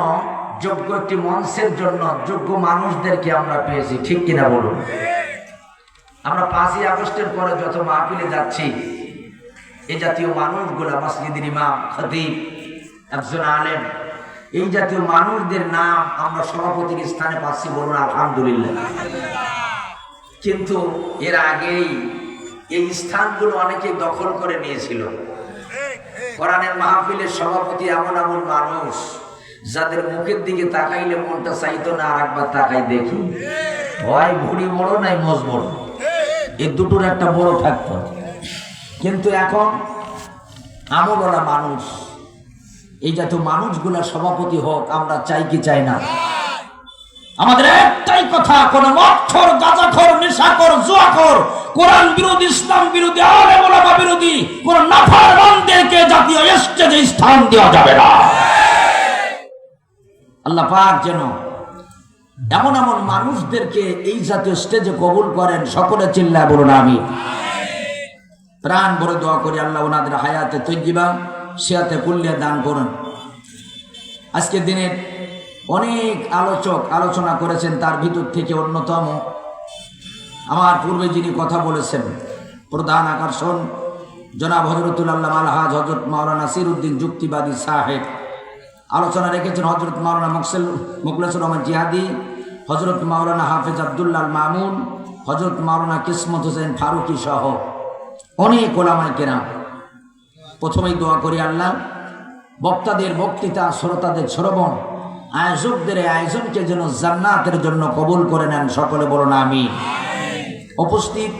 যোগ্য একটি মঞ্চের জন্য যোগ্য মানুষদেরকে আমরা পেয়েছি, ঠিক কিনা বলুন? আমরা ৫ই আগস্টের পরে যত মাহফিলে যাচ্ছি, এই জাতীয় মানুষগুলা, মসজিদের ইমাম, খতিব, একজন আলেম, এই জাতীয় মানুষদের নাম আমরা সভাপতির স্থানে পাচ্ছি, বলুন আলহামদুলিল্লাহ। কিন্তু এর আগেই এই স্থানগুলো অনেকে দখল করে নিয়েছিল। কোরআনের মাহফিলের সভাপতি এমন এমন মানুষ যাদের মুখের দিকে তাকাইলে মনটা চাইতো না আর একবার তাকাই দেখি, হয় ভুড়ি বড় নাই মোজ বড়, এই দুটোর একটা বড় থাকতো। কিন্তু এখন আমলওয়ালা মানুষ, এই জাতীয় মানুষগুলা সভাপতি হোক আমরা চাই কি চাই না? আমাদের একটাই কথা, কোন মদখোর, গাঁজাখোর, নেশাখোর, জুয়াখোর, কোরআন বিরোধী, ইসলাম বিরোধী, আলেম ওলামা বিরোধী কোন নাফরমানদেরকে জাতীয় স্টেজে স্থান দেওয়া যাবে না। আল্লাহ পাক যেন এমন এমন মানুষদেরকে এই জাতীয় স্টেজে কবুল করেন, সকলে চিল্লায় বলুন আমিন। প্রাণ ভরে দোয়া করি আল্লাহ ওনাদের হায়াতে তৈয়্যিবা, সিয়াতে কুল্লিয়া দান করুন। আজকের দিনের অনেক আলোচক আলোচনা করেছেন, তার ভিতর থেকে অন্যতম আমার পূর্বে যিনি কথা বলেছেন, প্রধান আকর্ষণ জনাব হযরতুল আল্লামা আলহাজ হযরত মাওলানা নাসিরউদ্দিন যুক্তিবাদী সাহেব। আলোচনা রেখেছেন হযরত মাওলানা মুখলেসুর রহমান জিহাদি, হযরত মাওলানা হাফেজ আব্দুল্লাহ মামুন, হযরত মাওলানা কিসমত হোসেন ফারুকি সহ অনেক ওলামায়ে কেরাম। প্রথমেই দোয়া করি আল্লাহ বক্তাদের বক্তৃতা, শ্রোতাদের শ্রবণ, আয়োজকদের আয়োজনকে যেন জান্নাতের জন্য কবুল করে নেন, সকলে বলুন আমিন। উপস্থিত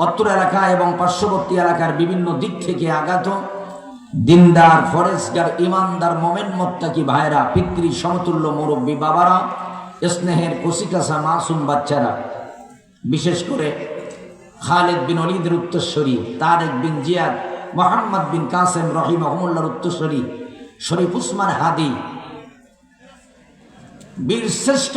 অত্র এলাকা এবং পার্শ্ববর্তী এলাকার বিভিন্ন দিক থেকে আগত দিনদার, ফরেজগার, ইমানদার, মোমেন মোত্তাকি ভাইরা, পিতৃ সমতুল্য মুরব্বী বাবারা, স্নেহের কচিকাঁচা মাসুম বাচ্চারা, বিশেষ করে খালেদ বিন ওলীদের উত্তরসূরি, তারেক বিন জিয়াদ, মোহাম্মদ বিন কাসেম রহিমাহুল্লাহর উত্তরসূরি, শরীফ উসমান হাদি, বীর শ্রেষ্ঠ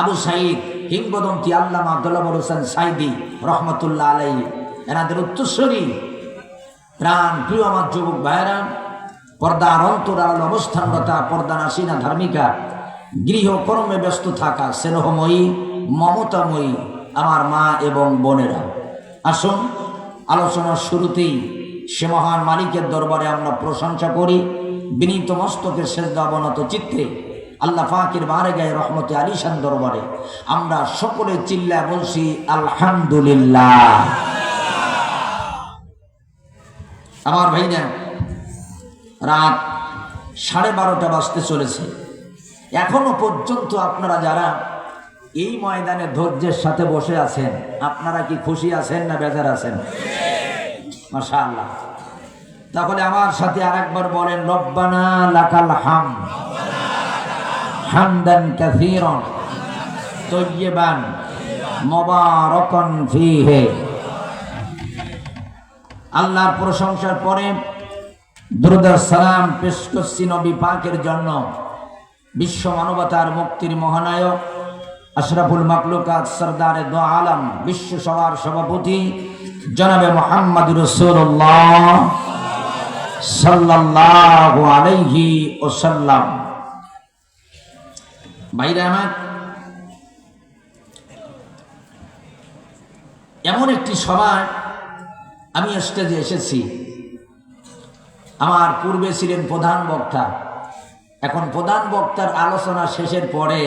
আবু সাঈদ, কিংবদন্তি আল্লামা দেলাওয়ার হোসেন সাঈদী রহমতুল্লাহ আলাইহি, এনাদের উত্তরসূরি। প্রাণ প্রিয় আমার যুবক ভাইরা, পর্দার অন্তরাল অবস্থানরতা, পর্দানাসীনা ধার্মিকা, গৃহকর্মে ব্যস্ত থাকা স্নেহময়ী মমতাময়ী আমার মা এবং বোনেরা, আসুন আলোচনার শুরুতেই সে মহান মালিকের দরবারে আমরা প্রশংসা করি, বিনীত মস্তকে সেজদা অবনত চিত্তে আল্লাহ পাকের বারেগায়ে রহমতে আলিশান দরবারে আমরা সকলে চিল্লা বলছি আলহামদুলিল্লাহ। আমার ভাইরা, রাত 12:30 বাজতে চলেছে। এখনো পর্যন্ত আপনারা যারা এই ময়দানে ধৈর্যের সাথে বসে আছেন, আপনারা কি খুশি আছেন না বেজার আছেন? মাশাআল্লাহ। তাহলে আমার সাথে আরেকবার বলেন, রব্বানা লাকাল হামদ হামদান কাসীরান তাইয়্যিবান মুবারাকান ফীহি। আল্লাহর প্রশংসার পরে দুরূদ ও সালাম পেশ করছি নবী পাকের জন্য, বিশ্ব মানবতার মুক্তির মহানায়ক আশরাফুল মাখলুকাত সরদারে দো আলম বিশ্ব সভার সভাপতি জনাবে মুহাম্মদ রাসূলুল্লাহ সাল্লাল্লাহু আলাইহি ওয়াসাল্লাম। ভাইরা আমার, এমন একটি সভায় আমি স্টেজে এসেছি। আমার পূর্বে ছিলেন প্রধান বক্তা, এখন প্রধান বক্তার আলোচনা শেষের পরে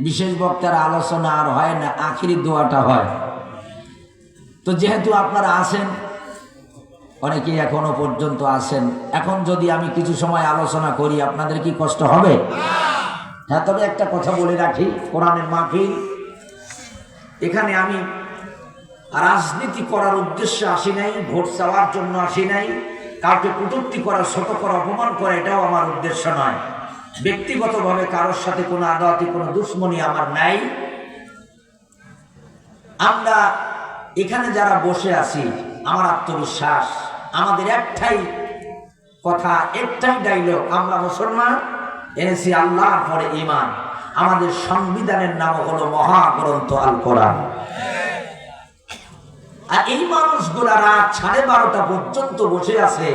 বিশেষ বক্তার আলোচনা আর হয় না, আখিরি দোয়াটা হয়। তো যেহেতু আপনারা আছেন, অনেকেই এখনো পর্যন্ত আছেন, এখন যদি আমি কিছু সময় আলোচনা করি আপনাদের কি কষ্ট হবে? হ্যাঁ, তবে একটা কথা বলে রাখি, কোরআনের মাহফিল, এখানে আমি রাজনীতি করার উদ্দেশ্যে আসি নাই, ভোট চাওয়ার জন্য আসি নাই, কাউকে কটূক্তি করা, ছোট করা, অপমান করা এটাও আমার উদ্দেশ্য নয়। ব্যক্তিগতভাবে কারোর সাথে কোনো আদাওয়াতি, কোনো দুশ্মনী আমার নাই। আমরা এখানে যারা বসে আছি, আমার আত্মবিশ্বাস, আমাদের একটাই কথা, একটাই ডায়লগ, আমরা মুসলমান, এনেছি আল্লাহর পরে ঈমান। আমাদের সংবিধানের নাম হলো মহাগ্রন্থ আল কোরআন। আর এই মানুষগুলা রাত 12:30 পর্যন্ত বসে আছে।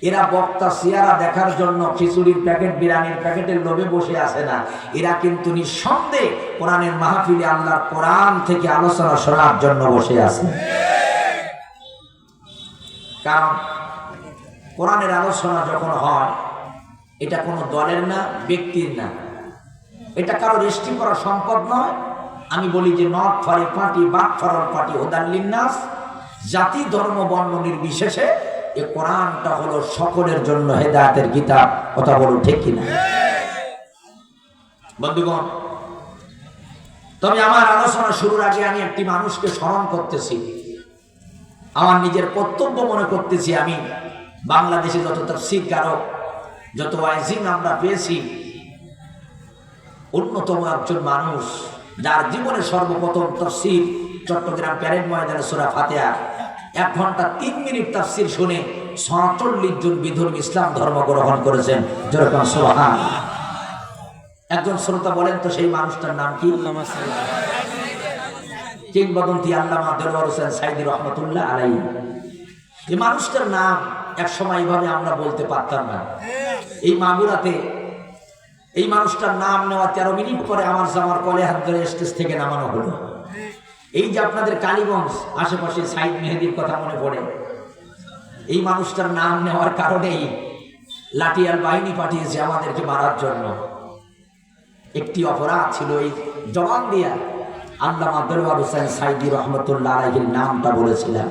এরা বক্তা সিয়ারা দেখার জন্য খিচুড়ির প্যাকেট, বিরিয়ানির প্যাকেটের লোভে বসে আছে না। এরা কিন্তু নিঃসন্দেহে কোরআনের মাহফিলে আল্লাহর কোরআন থেকে আলোচনা শোনার জন্য বসে আছে। কারণ কোরআনের আলোচনা যখন হয়, এটা কোনো দলের না, ব্যক্তির না, এটা কারো রেস্ট্রি করা সম্পদ নয়। আমি বলি যে not for a party but for all party হুদাল লিন্নাস। জাতি ধর্ম বর্ণ নির্বিশেষে এই কোরআনটা হলো সকলের জন্য হেদায়েতের কিতাব। কথা বলো ঠিক কিনা বন্ধুগণ? তবে আমার আলোচনা শুরুর আগে আমি একটি মানুষকে স্মরণ করতেছি, আমার নিজের কর্তব্য মনে করতেছি। আমি বাংলাদেশে যত তাফসীর কারক, যত ওয়াইজিন আমরা পেয়েছি, অন্যতম একজন মানুষ যার জীবনে সর্বপ্রথম তাফসীর চট্টগ্রাম প্যারেড ময়দানে সূরা ফাতিহা 1 ঘন্টা 3 মিনিট তাফসীর শুনে 46 জন বিধর্মী ইসলাম ধর্ম গ্রহণ করেছেন। যেরকম সুবহানাল্লাহ। একজন শ্রোতা বলেন তো সেই মানুষটার নাম কি? কিংবদন্তি আল্লামা দেলোয়ার হোসেন সাইদী রহমাতুল্লাহ আলাইহি। এই মানুষটার নাম এক সময় এইভাবে আমরা বলতে পারতাম না। এই মাগুরাতে এই মানুষটার নাম নেওয়া 13 মিনিট পরে আমার জামার কলে হাত ধরে স্টেজ থেকে নামানো হলো। এই যে আপনাদের কালীগঞ্জ আশেপাশে সাইদ মেহেদির কথা মনে পড়ে, এই মানুষটার নাম নেওয়ার কারণেই লাঠিয়াল বাহিনী পাঠিয়েছে আমাদেরকে মারার জন্য। একটি অপরাধ ছিল, এই জবান দিয়া আল্লামা দেলোয়ার হোসেন সাইদী রহমাতুল্লাহ আলাইহির নামটা বলেছিলাম।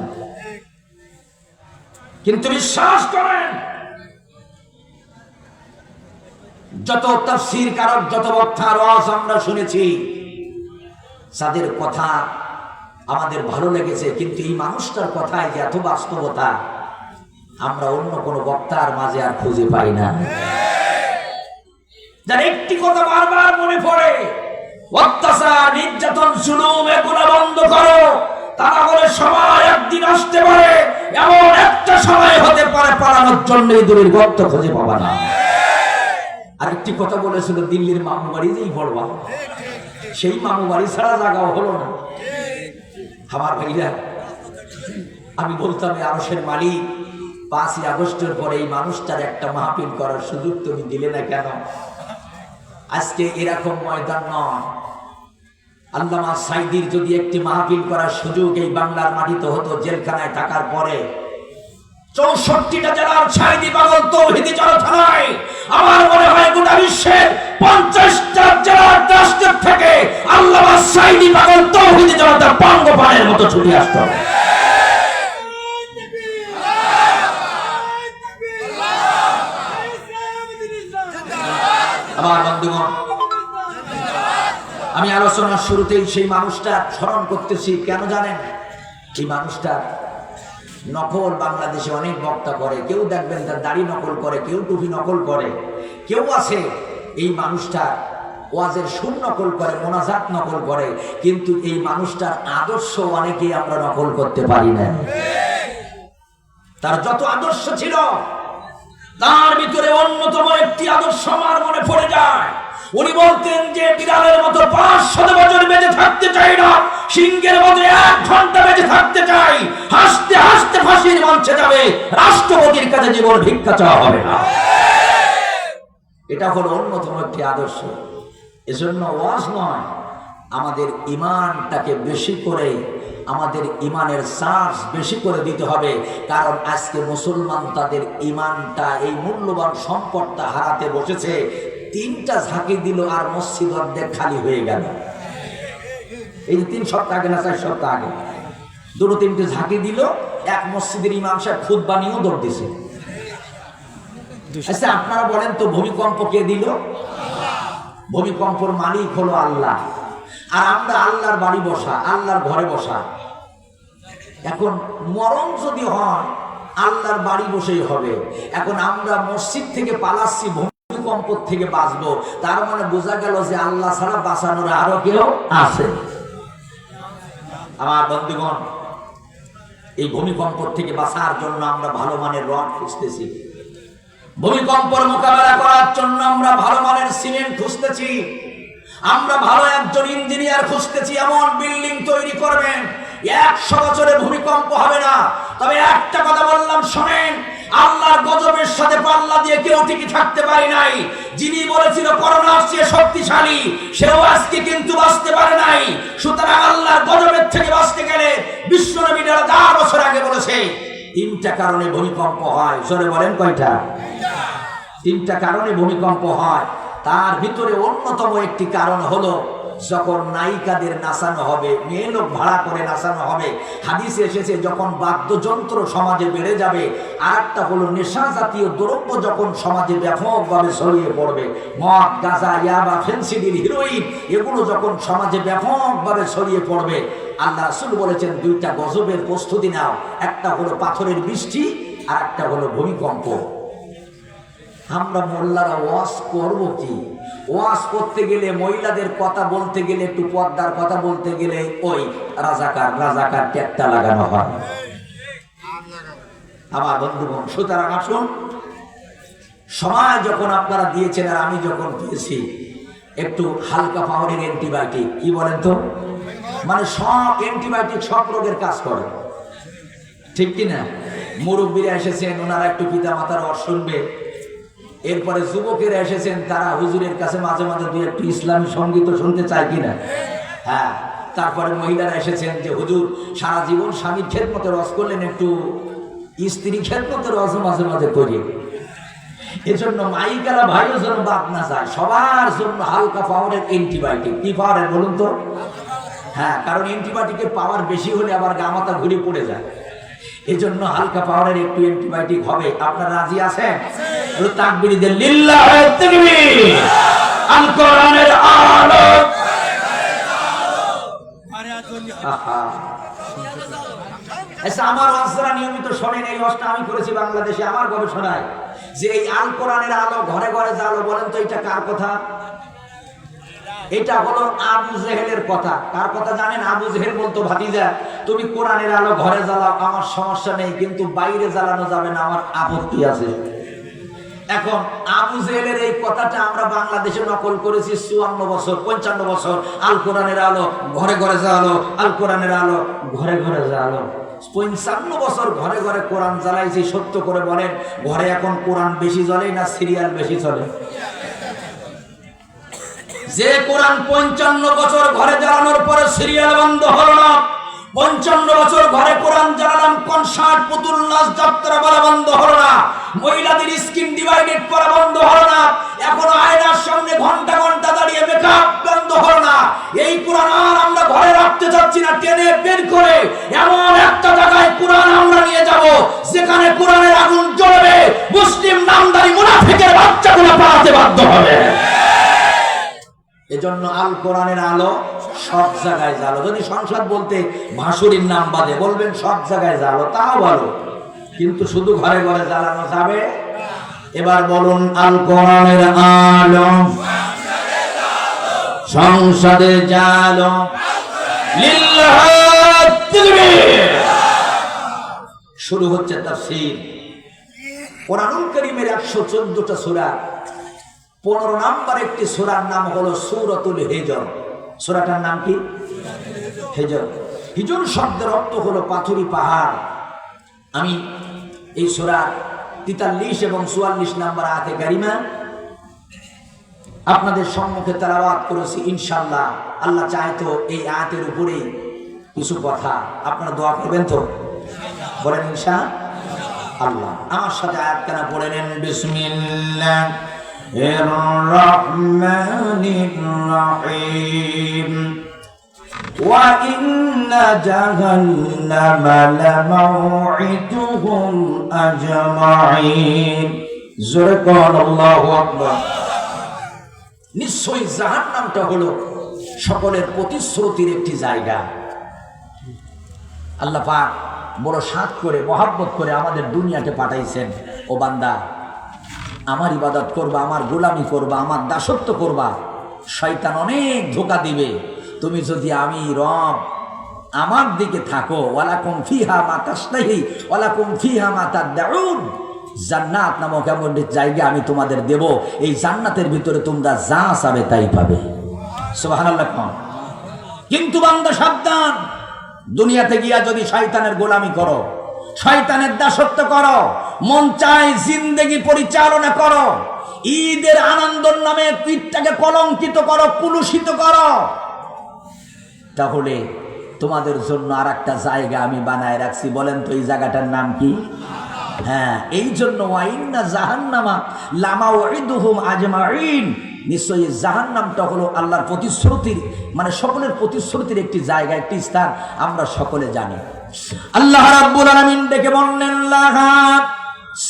কিন্তু বিশ্বাস করেন, যত তাফসীর কারক, যত বক্তার ওয়াজ আমরা শুনেছি, যাদের কথা আমাদের ভালো লেগেছে, কিন্তু এই মানুষটার কথায় যে এত বাস্তবতা আমরা অন্য কোনো বক্তার মাঝে আর খুঁজে পাই না। যার একটি কথা বারবার মনে পড়ে, অত্যাচার, নির্যাতন, জুলুম এগুলো বন্ধ করো, তারা বলে সময় একদিন আসতে পারে, এমন একটা সময় হতে পারে পালানোর জন্য এই দূরের গর্ত খুঁজে পাবা না। আরেকটি কথা বলেছিল, দিল্লির মামু বাড়ি যেই বলবা, সেই মামু বাড়ি ছাড়া জায়গাও হলো না। আমার ভাইরা, আমি বলতাম আরশের মালিক 5ই আগস্টের পরে এই মানুষটার একটা মাহফিল করার সুযোগ তুমি দিলে না কেন? আজকে এরকম ময়দান নয়। আল্লামা সাইদির যদি একটি মাহফিল করার সুযোগ এই বাংলার মাটিতে হতো, জেলখানায় থাকার পরে 64টা জেলার সাইদি পাগল তৌহিদি জনতায়, আমার মনে হয় গোটা বিশ্বের 50টা জেলার রাষ্ট্র থেকে আল্লামা সাইদি পাগল তৌহিদি জনতা পঙ্গপালের মতো ছুটে আসতে হবে। আমার বন্ধুগণ, আমি আলোচনার শুরুতেই সেই মানুষটা স্মরণ করতেছি। কেন জানেন? এই মানুষটা নকল বাংলাদেশে অনেক বক্তা করে, কেউ দেখবেন তার দাড়ি নকল করে, কেউ টুপি নকল করে, কেউ আছে এই মানুষটা ওয়াজের সুর নকল করে, মোনাজাত নকল করে, কিন্তু এই মানুষটার আদর্শ অনেকেই আমরা নকল করতে পারি না। তার যত আদর্শ ছিল তার ভিতরে অন্যতম একটি আদর্শ আমার মনে পড়ে যায়। উনি বলতেন যে বিড়ালের মতো 500 বছর বেঁচে থাকতে চাই না, সিংহের মতো 1 ঘন্টা বেঁচে থাকতে চাই, হাসতে হাসতে ফাঁসির মঞ্চে যাবে, রাষ্ট্রপতির কাছে জীবন ভিক্ষা চাওয়া হবে না। এটা হলো অন্যতম একটি আদর্শ। এজন্য ওয়াজ নয়, আমাদের ইমানটাকে বেশি করে, আমাদের ইমানের চার্জ বেশি করে দিতে হবে। কারণ আজকে মুসলমান তাদের ইমানটা, এই মূল্যবান সম্পদটা হারাতে বসেছে। 3টা ঝাঁকি দিল আর মসজিদ অর্ধেক খালি হয়ে গেল। এই 3 সপ্তাহ আগে না 4 সপ্তাহ আগে 2-3টে ঝাঁকি দিল, এক মসজিদের ইমাম সাহেব খুতবা নিয়েও দৌড় দিছে। আচ্ছা আপনারা বলেন তো, ভূমিকম্প কে দিল? ভূমিকম্পর মালিক হলো আল্লাহ, আর আমরা আল্লাহর বাড়ি বসা, আল্লাহর ঘরে বসা। এখন মরণ যদি হয় আল্লাহর বাড়ি বসেই হবে। এখন আমরা মসজিদ থেকে পালাচ্ছি, ভূমিকম্প থেকে বাঁচবো, তার মানে বোঝা গেল যে আল্লাহ ছাড়া বাঁচানোর আরো কেউ আছে। আমার বন্ধুগণ, এই ভূমিকম্প থেকে বাঁচার জন্য আমরা ভালো মানের রড খুঁজতেছি, ভূমিকম্পের মোকাবেলা করার জন্য আমরা ভালো মানের সিমেন্ট খুঁজতেছি, আমরা ভালো একজন ইঞ্জিনিয়ার খুঁজতেছি, এমন বিল্ডিং তৈরি করবেন 100 বছরে ভূমিকম্প হবে না। তবে একটা কথা বললাম শোনেন, আল্লাহর গজবের সাথে পাল্লা দিয়ে কেউ টিকে থাকতে পারে নাই। যিনি বলেছিল করোনার চেয়ে শক্তিশালী, সেও আজকে কিন্তু বাঁচতে পারে নাই। সুতরাং আল্লাহর গজবের থেকে বাঁচতে গেলে বিশ্বনবী 1000 বছর আগে বলেছে 3টা কারণে ভূমিকম্প হয়। জোরে বলেন কয়টা? 3টা কারণে ভূমিকম্প হয়। তার ভিতরে অন্যতম একটি কারণ হলো যখন নায়িকাদের নাচানো হবে, মেয়ে লোক ভাড়া করে নাচানো হবে। হাদিসে এসেছে যখন বাদ্যযন্ত্র সমাজে বেড়ে যাবে। আর একটা হলো নেশা জাতীয় দ্রব্য যখন সমাজে ব্যাপকভাবে ছড়িয়ে পড়বে, মদ, গাঁজা, ইয়াবা, ফেন্সিডিল, হিরোইন, এগুলো যখন সমাজে ব্যাপকভাবে ছড়িয়ে পড়বে, আল্লাহ রাসূল বলেছেন 2টা গজবের প্রস্তুতি নাও। একটা হলো পাথরের বৃষ্টি, আর একটা হলো ভূমিকম্প। আমরা মোল্লারা ওয়াজ করবো কি? ওয়াজ করতে গেলে, মহিলাদের কথা বলতে গেলে, একটু পর্দার কথা বলতে গেলে ওই রাজাকার রাজাকার ট্যাগটা লাগানো হয়। আমার বন্ধুগণ, সুতরাং আসুন, সময় যখন আপনারা দিয়েছেন আর আমি যখন পেয়েছি, একটু হালকা পাওয়ারের অ্যান্টিবায়োটিক, কি বলেন তো, মানে সব অ্যান্টিবায়োটিক সব রোগের কাজ করে, ঠিক কিনা? মুরব্বীরা এসেছেন, ওনারা একটু পিতা মাতার ওয়াজ শুনবে। এরপরে যুবকেরা এসেছেন, তারা হুজুরের কাছে মাঝে মাঝে 2 ইসলামী সঙ্গীত শুনতে চায় কিনা? হ্যাঁ। তারপরে মহিলারা এসেছেন যে হুজুর সারা জীবন স্বামীর খেদমতের ওয়াজ করলেন, একটু স্ত্রী খেদমতের ওয়াজ মাঝে মাঝে করি। এজন্য মাইকারা ভাইও যেন বাদ না যায়, সবার জন্য হালকা পাওয়ারের অ্যান্টিবায়োটিক। কি পাওয়ারের বলুন তো? হ্যাঁ, কারণ অ্যান্টিবায়োটিকের পাওয়ার বেশি হলে আবার গা মাথা ঘুরে পড়ে যায়। এজন্য হালকা পাওয়ারের একটু অ্যান্টিবায়োটিক হবে। আপনারা রাজি আছেন? তাকবীর দেন, লিল্লাহি তাকবীর। আল কোরআনের আলো। আচ্ছা, আমার ওয়াজরা নিয়মিত শোনেন, এই ওয়াজটা আমি করেছি বাংলাদেশে আমার গবেষণায়, যে এই আল কোরআনের আলো ঘরে ঘরে জ্বালো। বলেন তো এটা কার কথা? এটা হলো আবু জেহেলের কথা। কার কথা জানেন? আবু জেহেল বলতো, ভাতিজা তুমি কোরআনের আলো ঘরে জ্বালাও, আমার সমস্যা নেই, কিন্তু বাইরে জ্বালানো যাবে না, আমার আপত্তি আছে। এখন আবু জেহেলের এই কথাটা আমরা বাংলাদেশে নকল করেছি 54 বছর 55 বছর। আল কোরআনের আলো ঘরে ঘরে জ্বালাও, আল কোরআনের আলো ঘরে ঘরে জ্বালাও। 55 বছর ঘরে ঘরে কোরআন জ্বালাইছি, সত্য করে বলেন ঘরে এখন কোরআন বেশি জ্বলে না সিরিয়াল বেশি চলে? যে কোরআন 55 বছর ঘরে জ্বালানোর পরে সিরিয়াল বন্ধ হলো না, 55 বছর ঘরে কোরআন জ্বালালাম, কনসার্ট, পুতুল নাচ, যাত্রা বলা বন্ধ হলো না, মহিলাদের স্কিন ডিভাইডেড করা বন্ধ হলো না, এখন আয়নার সামনে ঘন্টা ঘন্টা দাঁড়িয়ে মেকআপ বন্ধ হলো না। এই কোরআন আর আমরা ঘরে রাখতে চাচ্ছি না, টেনে বের করে এমন একটা জায়গায় কোরআন আমরা নিয়ে যাব যেখানে কোরআনের আগুন জ্বলবে, মুসলিম নামদারি মুনাফিকের বাচ্চাগুলো পালাতে বাধ্য হবে। এজন্য আল কোরআনের আলো সব জায়গায় জ্বালো। যদি সংসদ বলতে ভাসুরির নাম বাদে বলবেন সব জায়গায় জ্বালো, তাও ভালো, কিন্তু শুধু ঘরে ঘরে জ্বালানো যাবে। এবার বলুন আল কোরআনের আলো সংসদে জ্বালো, লিল্লাহি তাকবীর। শুরু হচ্ছে তাফসীর। কোরআনুল কারীমের 114টা সূরা, 15 নম্বর একটি সূরার নাম হলো সূরাতুল হিজর। সূরাটার নাম কি? হিজর। হিজর শব্দের অর্থ হলো পাথুরি পাহাড়। আমি এই সূরা 43 এবং 44 নম্বর আয়াতে কারিমা আপনাদের সম্মুখে তেলাওয়াত করেছি। ইনশাআল্লাহ আল্লাহ চাইতো এই আয়াতের উপরেই কিছু কথা আপনারা দোয়া করবেন তো? বলেন ইনশাআল্লাহ। আমার সাথে আয়াত কেনা পড়ে নেন। বিসমিল্লাহির রহমানির রহিম। ওয়া ইন্না জাহান্নামা লামাউইদুহুম আজমাইন। জোরে কোন আল্লাহু আকবার। নিশ্চয়ই জাহান্নামটা হলো সকলের প্রতিশ্রুতির একটি জায়গা। আল্লাহ পাক বড় সাধ করে মহব্বত করে আমাদের দুনিয়াতে পাঠাইছেন। ও বান্দা, আমার ইবাদত করবা, আমার গোলামি করবা, আমার দাসত্ব করবা। শয়তান অনেক ধোঁকা দিবে। তুমি যদি আমি রব আমার দিকে থাকো, ওয়ালাকুম ফিহা মা তাশতাহি ওয়ালাকুম ফিহা মা তাদউন, জান্নাত নামক এমন জায়গা আমি তোমাদের দেব, এই জান্নাতের ভিতরে তোমরা যা চাবে তাই পাবে। সুবহানাল্লাহ। কিন্তু বান্দা সাবধান, দুনিয়াতে গিয়া যদি শয়তানের গোলামি করো, শয়তানের দাসত্ব করো, মন চায় জিন্দেগি পরিচালনা করো, ঈদের আনন্দর নামে পিঠটাকে কলঙ্কিত করো, কুলুষিত করো, তাহলে তোমাদের জন্য আর একটা জায়গা আমি বানায় রাখছি। বলেন তো এই জায়গাটার নাম কি? হ্যাঁ, এই জন্য ওয়াইন্না জাহান্নামা লামাউইদুহুম আজমাইন। নিশ্চয়ই জাহান্নামটা হলো আল্লাহর প্রতিশ্রুতির, মানে সকলের প্রতিশ্রুতির একটি জায়গা, একটি স্থান, আমরা সকলে জানি। আল্লাহ রাব্বুল আলামিন ডেকে বললেন লাহা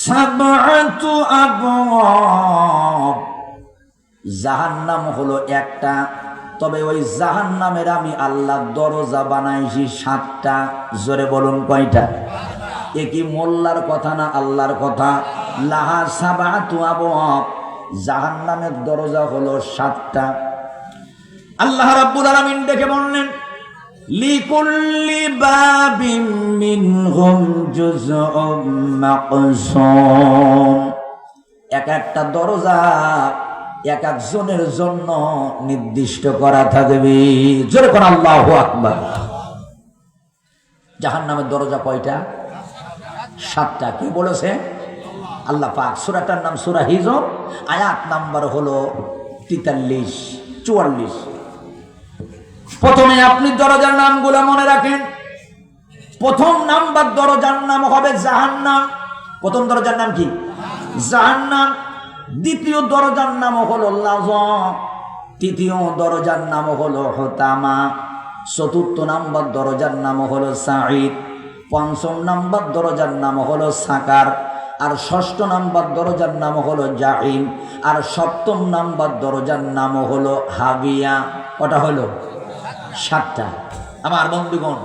সাবআতু আবওয়াব। জাহান্নাম হলো একটা, তবে ওই জাহান্নামের আমি আল্লাহ দরজা বানাইছি 7টা। জোরে বলুন কয়টা? এ কি মোল্লার কথা না আল্লাহর কথা? লাহা সাবআতু আবওয়াব, জাহান্নামের দরজা হলো 7টা। আল্লাহ রাব্বুল আলামিন ডেকে বললেন লিকুল্লি বাবিম মিনহুম জুজউম মাকসুম। এক একটা দরজা এক একজনের জন্য নির্দিষ্ট করা থাকবে। জোরে কোন আল্লাহু আকবার। জাহান্নামের দরজা কয়টা? 7টা। কি বলেছে আল্লাহ পাক? সূরাটার নাম সূরা হিজর, আয়াত নাম্বার হলো 43 44। প্রথমে আপনি দরজার নামগুলো মনে রাখেন। প্রথম নাম্বার দরজার নাম হবে জাহান্নাম। প্রথম দরজার নাম কি? জাহান্নাম। দ্বিতীয় দরজার নাম হলো লাযা। তৃতীয় দরজার নাম হলো হুতামা। চতুর্থ নাম্বার দরজার নাম হলো সাঈদ। পঞ্চম নাম্বার দরজার নাম হলো সাকার। আর ষষ্ঠ নাম্বার দরজার নাম হলো জাহিম। আর সপ্তম নাম্বার দরজার নাম হলো হাবিয়া। ওটা হলো 7টা। আমার বন্ধুগণ,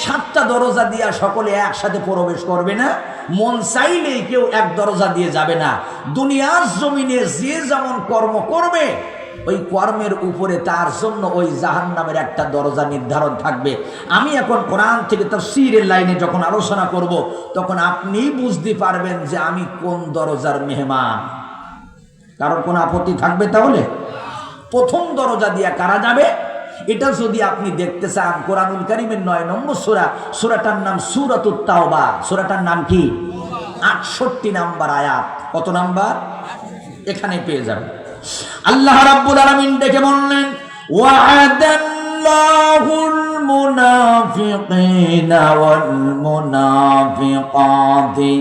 7টা দরজা দিয়া সকলে একসাথে প্রবেশ করবে না। মন চাইলেই কেউ এক দরজা দিয়ে যাবে না। দুনিয়ার জমিনে যে যেমন কর্ম করবে, ওই কর্মের উপরে তার জন্য ওই জাহান্নামের একটা দরজা নির্ধারণ থাকবে। আমি এখন কোরআন থেকে তাফসীরের লাইনে যখন আলোচনা করব, তখন আপনি বুঝতে পারবেন যে আমি কোন দরজার মেহমান। কারণ কোন আপত্তি থাকবে? তাহলে প্রথম দরজা দিয়া কারা যাবে? এটা যদি আপনি দেখতে চান কোরআনুল কারীমের 9 নম্বর সূরা, সূরাটার নাম সূরাতুত তাওবা। সূরাটার নাম কি? 68 নাম্বার আয়াত। কত নাম্বার? এখানে পেয়ে যাবেন। আল্লাহ রাব্বুল আলামিন ডেকে বললেন, ওয়া'আদাল্লাহুল মুনাফিকিনা ওয়াল মুনাফিকাতি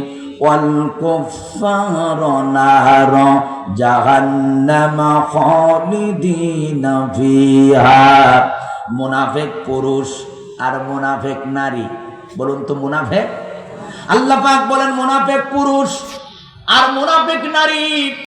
ওয়াল কুফফারা নারা জাহান্নামা খালিদিনা ফিহা। মুনাফিক পুরুষ আর মুনাফিক নারী, বলুন তো মুনাফিক। আল্লাহ পাক বলেন মুনাফিক পুরুষ আর মুনাফিক নারী